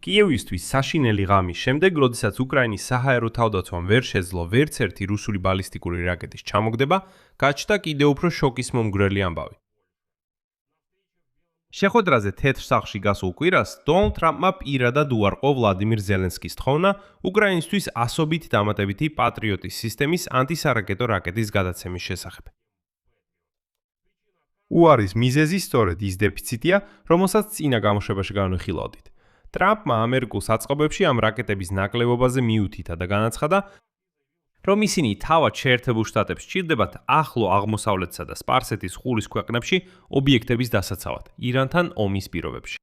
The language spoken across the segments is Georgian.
კიევისთვის საშინელი ღამის შემდეგ, როდესაც უკრაინის საჰაერო თავდაცვამ ვერ შეძლო ვერც ერთი რუსული ბალისტიკური რაკეტის ჩამოგდება, გაჩნდა კიდევ უფრო შოკის მომგვრელი ამბავი. შეხვედრაზე თეთრ სახლში გასულ კვირას, დონალდ ტრამპმა პირადად უარყო ვლადიმირ ზელენსკის თხოვნა უკრაინისთვის ასობით დამატებითი პატრიოტის სისტემის ანტისარაკეტო რაკეტის გადაცემის შესახებ. უარის მიზეზი სწორედ ის დეფიციტია, რომელსაც წინა გამოშვებაში განვიხილავდით. ტრამპმა ამერიკულ საწყობებში ამ რაკეტების ნაკლებობაზე მიუთითა და განაცხადა, რომ ისინი თავად შეერთებულ შტატებს სჭირდებათ ახლო აღმოსავლეთსა და სპარსეთის ყურის ქვეყნებში ობიექტების დასაცავად, ირანთან ომის პირობებში.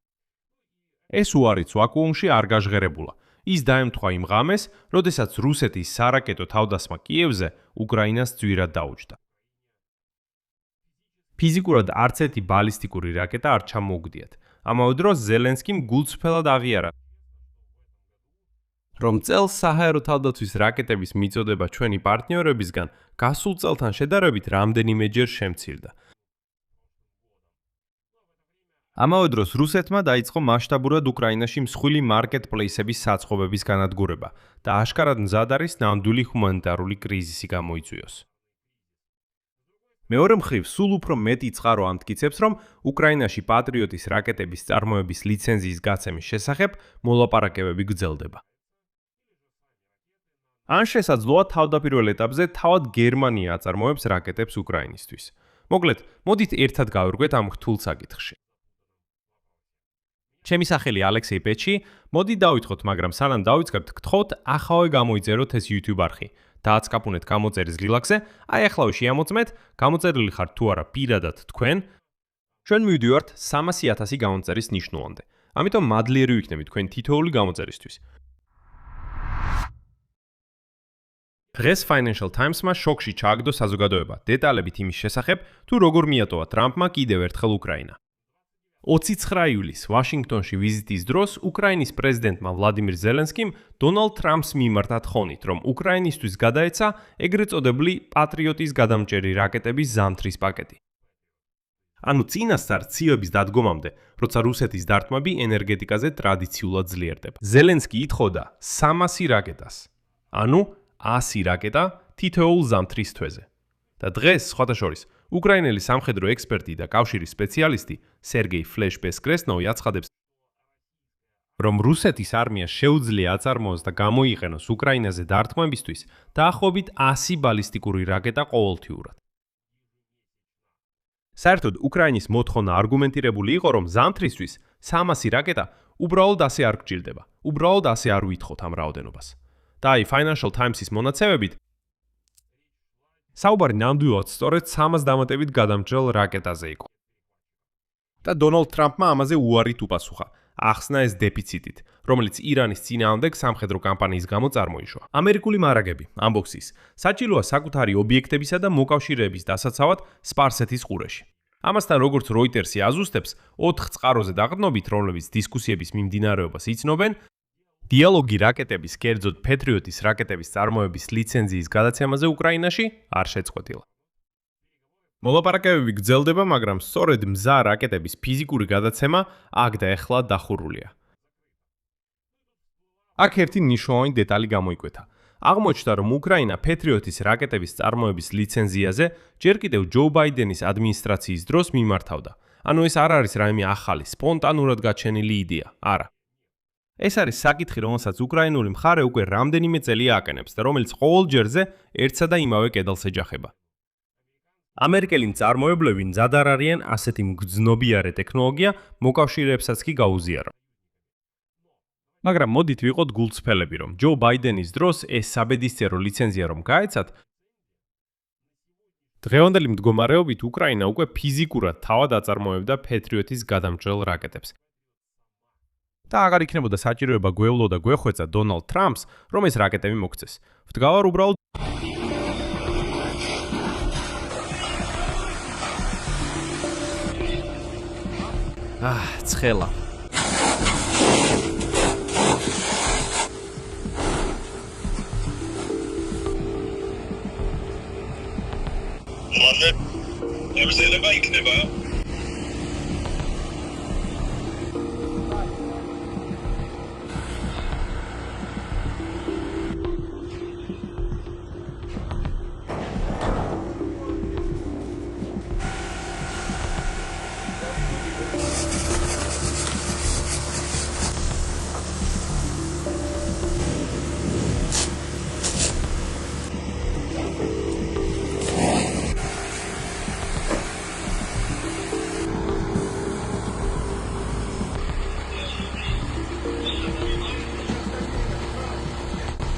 ეს უარიც ვაკუუმში არ გაჟღერებულა. ის დაემთხვა იმ ღამეს, როდესაც რუსეთის სარაკეტო თავდასხმა კიევზე უკრაინას ძვირად დაუჯდა. ფიზიკურად არც ერთი ბალისტიკური რაკეტა არ ჩამოუგდიათ. ამავე დროს ზელენსკიმ გულწრფელად აღიარა, რომ წელს საჰაერო თავდაცვის რაკეტების მიწოდება ჩვენი პარტნიორებისგან გასულ წელთან შედარებით რამდენიმეჯერ შემცირდა. ამავე დროს რუსეთმა დაიწყო მასშტაბურად უკრაინაში მსხვილი მარკეტპლეისების საწყობების განადგურება და აშკარად მზად არის ნამდვილი ჰუმანიტარული კრიზისი გამოიწვიოს. მეორე მხრივ, სულ უფრო მეტი წყარო ამტკიცებს, რომ უკრაინაში პატრიოტის რაკეტების წარმოების ლიცენზიის გაცემის შესახებ მოლაპარაკებები გრძელდება. ან შესაძლოა თავდაპირველ ეტაპზე თავად გერმანია აწარმოებს რაკეტებს უკრაინისთვის. მოკლედ, მოდით ერთად გავერგვეთ ამ რთულ საკითხში. ჩემი სახელი ალექსეი პეჩი, მოდი დავითხოვთ, მაგრამ სანამ დავიწყებთ, გთხოვთ ახავე გამოიწეროთ ეს YouTube არხი. დააცკაპუნეთ გამოწერის ლილაკზე, აი ახლა შეამოწმეთ, გამოწერილი ხართ თუ არა პირადად თქვენ, ჩვენ მივდივართ 300,000 გამოწერის ნიშნულამდე. ამიტომ მადლიერი ვიქნებით თქვენ თითოეული გამოწერისთვის. დღეს Financial Times-მა შოკში ჩააგდო საზოგადოება, დეტალებით იმის შესახებ, თუ როგორ მიატოვა ტრამპმა კიდევ ერთხელ უკრაინა. 29 ივლისს ვაშინგტონში ვიზიტის დროს უკრაინის პრეზიდენტმა ვლადიმირ ზელენსკიმ დონალდ ტრამპს მიმართა თხოვნით, რომ უკრაინისთვის გადაეცა ეგრეთ წოდებული პატრიოტის გადამჭერი რაკეტების ზამთრის პაკეტი. ანუ წინასწარ ციების დადგომამდე, როცა რუსეთის დარტყმები ენერგეტიკაზე ტრადიციულად ძლიერდება. ზელენსკი ითხოვდა 300 რაკეტას, ანუ 100 რაკეტა თითოეულ ზამთრის თვეზე. და დღეს, სხვათა შორის, უკრაინელი სამხედრო ექსპერტი და კავშირის სპეციალისტი სერგეი ფლეშ-ბესკრესნოვი აცხადებს, რომ რუსეთის არმიას შეუძლია აწარმოოს და გამოიყენოს უკრაინაზე დარტყმებისთვის დაახლოებით 100 ბალისტიკური რაკეტა ყოველთვიურად. საერთოდ, უკრაინის მოთხოვნა არგუმენტირებული იყო, რომ ზამთრისთვის 300 რაკეტა უბრალოდ ასე არ გჭირდება. უბრალოდ ასე არ ვითხოვთ ამ რაოდენობას. და აი Financial Times-ის მონაცემებით, საუბარი ნამდვილად სწორედ 300 დამატებით გადამჭრელ რაკეტაზე იყო. და დონალდ ტრამპმა ამაზე უარით უპასუხა, ახსნა ეს დეფიციტით, რომელიც ირანის წინააღმდეგ სამხედრო კამპანიის გამო წარმოიშვა. ამერიკული მარაგები ამბობს ის, საჭიროა საკუთარი ობიექტებისა და მოკავშირეების დასაცავად სპარსეთის ყურეში. ამასთან, როგორც Reuters-ი აზუსტებს, 4 წყაროზე დაყრდნობით, რომლებიც დისკუსიების მიმდინარეობას იცნობენ, დიალოგი რაკეტების, კერძოდ პატრიოტის რაკეტების წარმოების ლიცენზიის გადაცემაზე უკრაინაში არ შეწყვეტილა. მოლაპარაკებები გრძელდება, მაგრამ სწორედ მზა რაკეტების ფიზიკური გადაცემა აქ და ახლა დახურულია. აქ ერთი მნიშვნელოვანი დეტალი გამოიკვეთა. აღმოჩნდა, რომ უკრაინა პატრიოტის რაკეტების წარმოების ლიცენზიაზე ჯერ კიდევ ჯო ბაიდენის ადმინისტრაციის დროს მიმართავდა. ანუ ეს არ არის რაიმე ახალი, სპონტანურად გაჩენილი იდეა, არა. ეს არის საკითხი, რომელსაც უკრაინული მხარე უკვე რამდენიმე წელია აკენებს და რომელიც ყოველ ჯერზე ერთსა და იმავე კედელს ეჯახება. ამერიკელი მწარმოებლები მზად არ არიან ასეთი მგრძნობიარე ტექნოლოგია მოკავშირეებსაც კი გაუზიარო. მაგრამ მოდით ვიყოთ გულწრფელები, რომ ჯო ბაიდენის დროს ეს საბედისწერო ლიცენზია რომ გაეცათ, დღევანდელი მდგომარეობით უკრაინა უკვე ფიზიკურად თავად აწარმოებდა პატრიოტის გადამჭრელ რაკეტებს. და აღარ იქნებოდა საჭიროება გვევლო და გვეხვეწა დონალდ ტრამპს, რომ ეს რაკეტები მოგცეს. ვდგავარ უბრალოდ ცხელა. შეიძლება იქნება.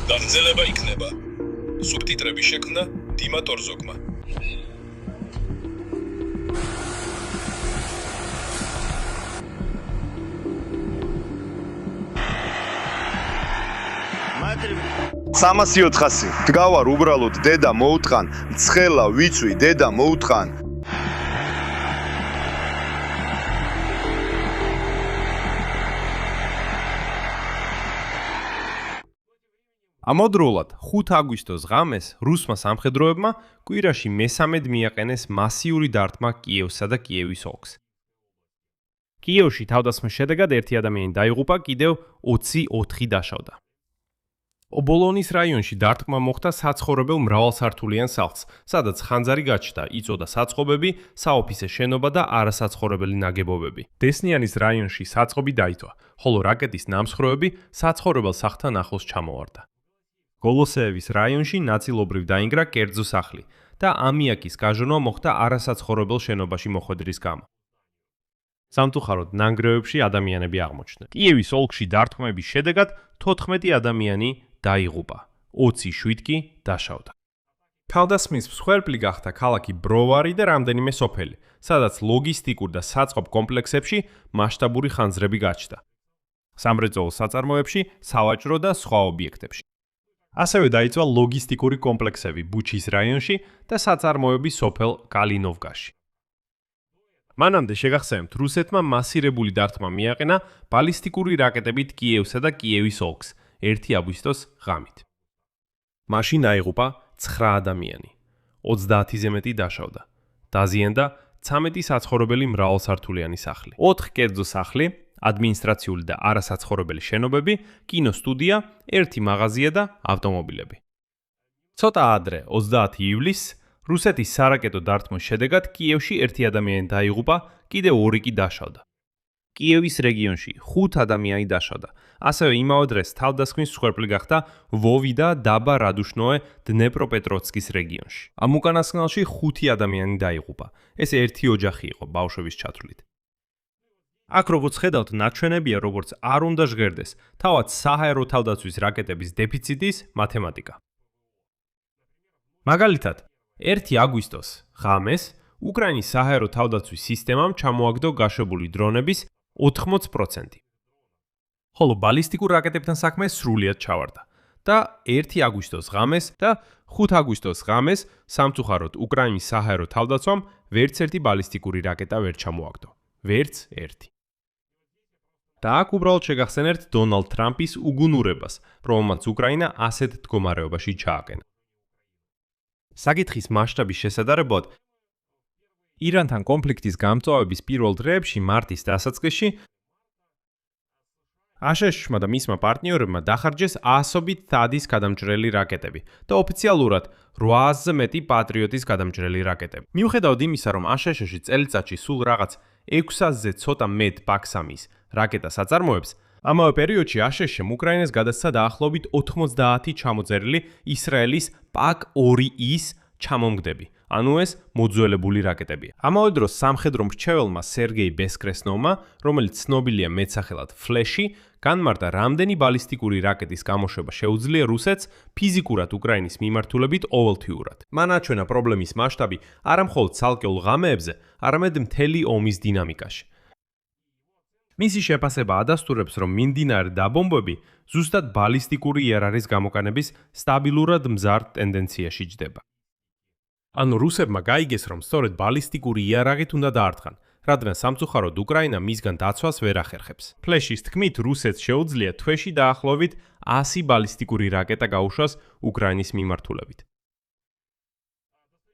გაგრძელება იქნება. სუბტიტრების შექმნა დიმა ტორზოგმა. სამასი 400 დგავარ უბრალოდ დედა მოუტყან ცხელა ვიცვი დედა მოუტყან ამავდროულად 5 აგვისტოს ღამეს რუსმა სამხედროებმა კვირაში მესამედ მიაყენეს მასიური დარტყმა კიევსა და კიევის ოლქს. კიევში თავდასხმის შედეგად ერთი ადამიანი დაიღუპა, კიდევ 24 დაშავდა. ობოლონის რაიონში დარტყმა მოხდა საცხოვრებელ მრავალსართულიან სახლს, სადაც ხანძარი გაჩნდა, იწოდა საწყობები, საოფისე შენობა და არასაცხოვრებელი ნაგებობები. დესნიანის რაიონში საწყობი დაიწვა, ხოლო რაკეტის ნამსხვრევები საცხოვრებელ სახლთან ახლოს ჩამოვარდა. გოლოსეევის რაიონში ნაწილობრივ დაინგრა კერძო სახლი და ამიაკის გაჟონვა მოხდა არასაცხოვრებელ შენობაში მოხვედრის გამო. სამწუხაროდ ნანგრევებში ადამიანები აღმოჩნდნენ. კიევის ოლქში დარტყმების შედეგად 14 ადამიანი დაიღუპა, 27 კი დაშავდა. თავდასხმის მსხვერპლი გახდა ქალაქი ბროვარი და რამდენიმე სოფელი, სადაც ლოგისტიკურ და საწყობ კომპლექსებში მასშტაბური ხანძრები გაჩნდა. სამრეწველო საწარმოებში, სავაჭრო და სხვა ობიექტებში. ასევე დაიწვა ლოგისტიკური კომპლექსები ბუჩის რაიონში და საწარმოები სოფელ კალინოვკაში. მანამდე შეგახსენებთ, რუსეთმა მასირებული დარტყმა მიაყენა ბალისტიკური რაკეტებით კიევსა და კიევის ოლქს 1 აგვისტოს ღამით. მაშინ აიღუპა 9 ადამიანი, 30-ზე მეტი დაშავდა. დაზიანდა 13 საცხოვრებელი მრავალსართულიანი სახლი, 4 კერძო სახლი, ადმინისტრაციული და არასაცხოვრებელი შენობები, კინოსტუდია, 1 მაღაზია და ავტომობილები. ცოტა ადრე, 30 ივლისს, რუსეთის სარაკეტო დარტყმის შედეგად კიევში 1 ადამიანი დაიღუპა, კიდევ 2 კი დაშავდა. კიევის რეგიონში 5 ადამიანი დაშავდა. ასევე იმავე დღეს თავდასხმის მსხვერპლი გახდა ვოვი და დაბა რადუშნოე დნეპროპეტროვსკის რეგიონში. ამ უკანასკნელში 5 ადამიანი დაიღუპა. ეს ერთი ოჯახი იყო ბავშვების ჩათვლით. აქ როგორც ხედავთ, ნაჩვენებია, როგორც არ უნდა ჟღერდეს თავად საჰაერო თავდაცვის რაკეტების დეფიციტის მათემატიკა. მაგალითად, 1 აგვისტოს ღამეს უკრაინის საჰაერო თავდაცვის სისტემამ ჩამოაგდო გაშვებული დრონების 80%. ხოლო ბალისტიკურ რაკეტებთან საქმე სრულიად ჩავარდა და 1 აგვისტოს ღამეს და 5 აგვისტოს ღამეს სამწუხაროდ უკრაინის საჰაერო თავდაცვამ ვერც ერთი ბალისტიკური რაკეტა ვერ ჩამოაგდო. ვერც ერთი. და აქ უბრალოდ შეგახსენებთ დონალდ ტრამპის უგუნურებას, რომელმაც უკრაინა ასეთ მდგომარეობაში ჩააყენა. საკითხის მასშტაბის შესადარებლად, ირანთან კონფლიქტის გამწვავების პირველ დღეებში მარტის დასაწყისში აშშ-მა და მისმა პარტნიორებმა დახარჯეს 100-ობით თადის გადამჭრელი რაკეტები და ოფიციალურად 800-ზე მეტი პატრიოტის გადამჭრელი რაკეტები. მიუხედავად იმისა, რომ აშშ-ში წელიწადში სულ რაღაც 600-ზე ცოტა მეტ ბაქსამის რაკეტას აწარმოებს, ამავე პერიოდში აშშ-მ უკრაინას გადასცა დაახლოებით 90 ჩამოწერილი ისრაელის პაკ-2-ის ჩამომგდები, ანუ ეს მოძველებული რაკეტებია. ამავე დროს სამხედრო მრჩეველმა სერგეი ბესკრესნოვმა, რომელიც ცნობილია მეტსახელად ფლეში, განმარტა, რამდენი ბალისტიკური რაკეტის გამოშვება შეუძლია რუსეთს ფიზიკურად უკრაინის მიმართულებით ყოველთვიურად. მან აჩვენა პრობლემის მასშტაბი არა მხოლოდ ცალკეულ ღამეებზე, არამედ მთელი ომის დინამიკაში. მისი შეფასება ადასტურებს, რომ მიმდინარე დაბომბვები ზუსტად ბალისტიკური იარაღის გამოკანების სტაბილურად მზარ ტენდენციაში ჯდება. ანუ რუსებმა გაიგეს, რომ სწორედ ბალისტიკური იარაღით უნდა დაარტყან, რადგან სამწუხაროდ უკრაინა მისგან დაცვას ვერ ახერხებს. ფლეშის თქმით, რუსეთს შეუძლია თვეში დაახლოებით 100 ბალისტიკური რაკეტა გაუშვას უკრაინის მიმართულებით.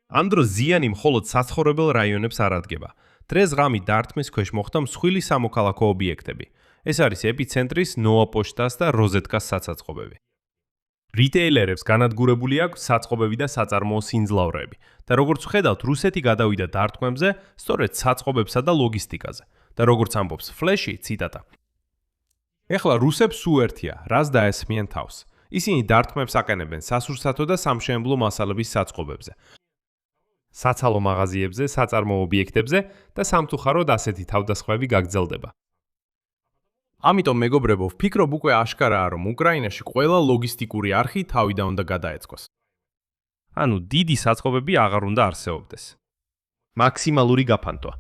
ამ დროს ზიანი მხოლოდ საცხოვრებელ რაიონებს არ ადგება. დღეს ღამით დარტყმის ქვეშ მოხდა მსხვილი სამოქალაქო ობიექტები. ეს არის ეპიცენტრის ნოვა-პოშტას და როზეტკას საცაწყობები. რიტეილერებს განადგურებული აქვს საწყობები და საწარმოო სინძლავრები და როგორც ხედავთ, რუსეთი გადავიდა დარტყმებზე სწორედ საწყობებსა და ლოგისტიკაზე და როგორც ამბობს ფლეში, ციტატა. ეხლა რუსებს უერთია, რას დაესმიან თავს. ისინი დარტყმებს აყენებენ სასურსათო და სამშენებლო მასალების საწყობებზე, საცალო მაღაზიებზე, საწარმოო ობიექტებზე და სამწუხაროდ ასეთი თავდასხმები გაგრძელდება. ამიტომ მეგობრებო, ვფიქრობ უკვე აშკარაა, რომ უკრაინაში ყველა ლოგისტიკური არხი თავიდან უნდა გადაეცქვას. ანუ დიდი საწყობები აღარ უნდა არსებობდეს. მაქსიმალური გაფანტვა.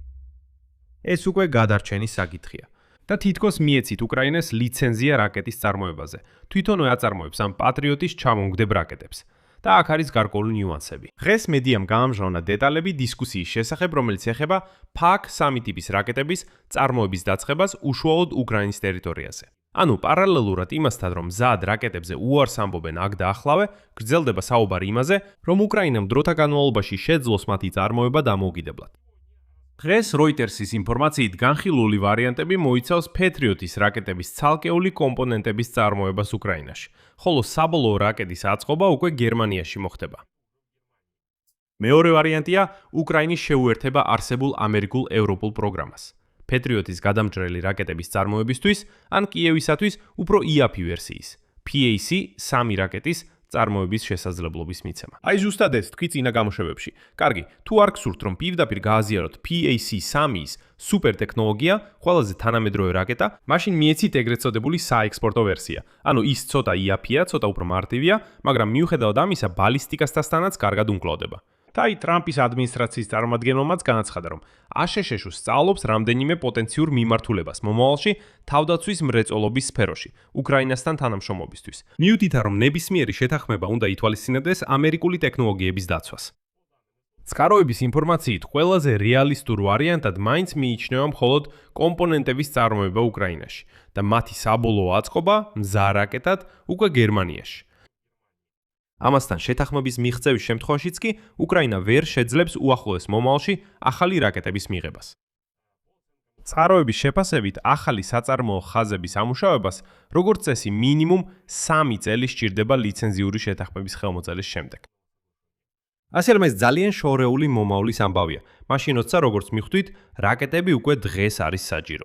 ეს უკვე გადარჩენის საკითხია. და თითქოს მიეცით უკრაინას ლიცენზია რაკეტის წარმოებაზე. თვითონვე აწარმოებს ამ პატრიოტის ჩამომგდებ რაკეტებს. და აქ არის გარკვეული ნიუანსები. დღეს მედიამ გაამჟღავნა დეტალები დისკუსიის შესახებ, რომელიც ეხება ფაქ 3 ტიპის რაკეტების წარმოების დაწყებას უშუალოდ უკრაინის ტერიტორიაზე. ანუ პარალელურად იმასთან, რომ მზად რაკეტებზე უარს ამბობენ აქ და ახლავე, გრძელდება საუბარი იმაზე, რომ უკრაინამ დროთა განმავლობაში შეძლოს მათი წარმოება დამოუკიდებლად. დღეს Reuters-ის ინფორმაციით განხილული ვარიანტები მოიცავს Patriot-ის რაკეტების ცალკეული კომპონენტების წარმოებას უკრაინაში, ხოლო საბოლოო რაკეტის აწყობა უკვე გერმანიაში მოხდება. მეორე ვარიანტია უკრაინის შეუერთება არსებულ ამერიკულ-ევროპულ პროგრამას. Patriot-ის გადამჭრელი რაკეტების წარმოებისთვის ან კიევისათვის უფრო იაფი ვერსიის, PAC-3 რაკეტის წარმოების შესაძლებლობის მიცემა. აი ზუსტად ეს თქვი წინა გამოშვებებში. კარგი, თუ არ გსურთ რომ პირდაპირ გააზიაროთ PAC-3-ის სუპერ ტექნოლოგია, ყველაზე თანამედროვე რაკეტა, მაშინ მიეცით ეგრეთ წოდებული საექსპორტო ვერსია. ანუ ის ცოტა იაფია, ცოტა უფრო მარტივია, მაგრამ მიუხედავად ამისა ბალისტიკასთანაც კარგად უმკლავდება. და აი ტრამპის ადმინისტრაციის წარმომადგენელმაც განაცხადა, რომ აშშ-ს სწავლობს რამდენიმე პოტენციურ მიმართულებას მომავალში თავდაცვის მრეწველობის სფეროში, უკრაინასთან თანამშრომლობისთვის. მიუთითა, რომ ნებისმიერი შეთანხმება უნდა ითვალისწინებდეს ამერიკული ტექნოლოგიების დაცვას. წყაროების ინფორმაციით, ყველაზე რეალისტურ ვარიანტად მაინც მიიჩნევა მხოლოდ კომპონენტების წარმოება უკრაინაში და მათი საბოლოო აწყობა მზა რაკეტად უკვე გერმანიაში. ამასთან შეთანხმების მიღწევის შემთხვევაშიც კი უკრაინა ვერ შეძლებს უახლოეს მომავალში ახალი რაკეტების მიღებას. წყაროების შეფასებით, ახალი საწარმოო ხაზების ამუშავებას, როგორც წესი, მინიმუმ 3 წელი სჭირდება ლიცენზიური შეთანხმების ხელმოწერის შემდეგ. ასე რომ ეს ძალიან შორეული მომავლის ამბავია, მაშინ როცა როგორც მიხვდით, რაკეტები უკვე დღეს არის საჭირო.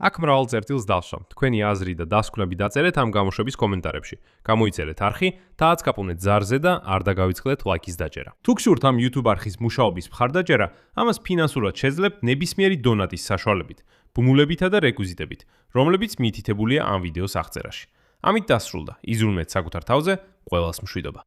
აქ მრავალ წერტილს დავსვამ. თქვენი აზრი და დასკვნები დაწერეთ ამ გამოშვების კომენტარებში. გამოიწერეთ არხი, დააცკაპუნეთ ზარზე და არ დაგავიწყდეთ ლაიქის დაჭერა. თუ გსურთ ამ YouTube არხის მუშაობის მხარდაჭერა, ამას ფინანსურად შეძლებთ ნებისმიერი დონატის საშუალებით, ბმულებითა და რეკვიზიტებით, რომლებიც მითითებულია ამ ვიდეოს აღწერაში. ამით დასრულდა. იზრუნეთ საკუთარ თავზე, ყველას მშვიდობა.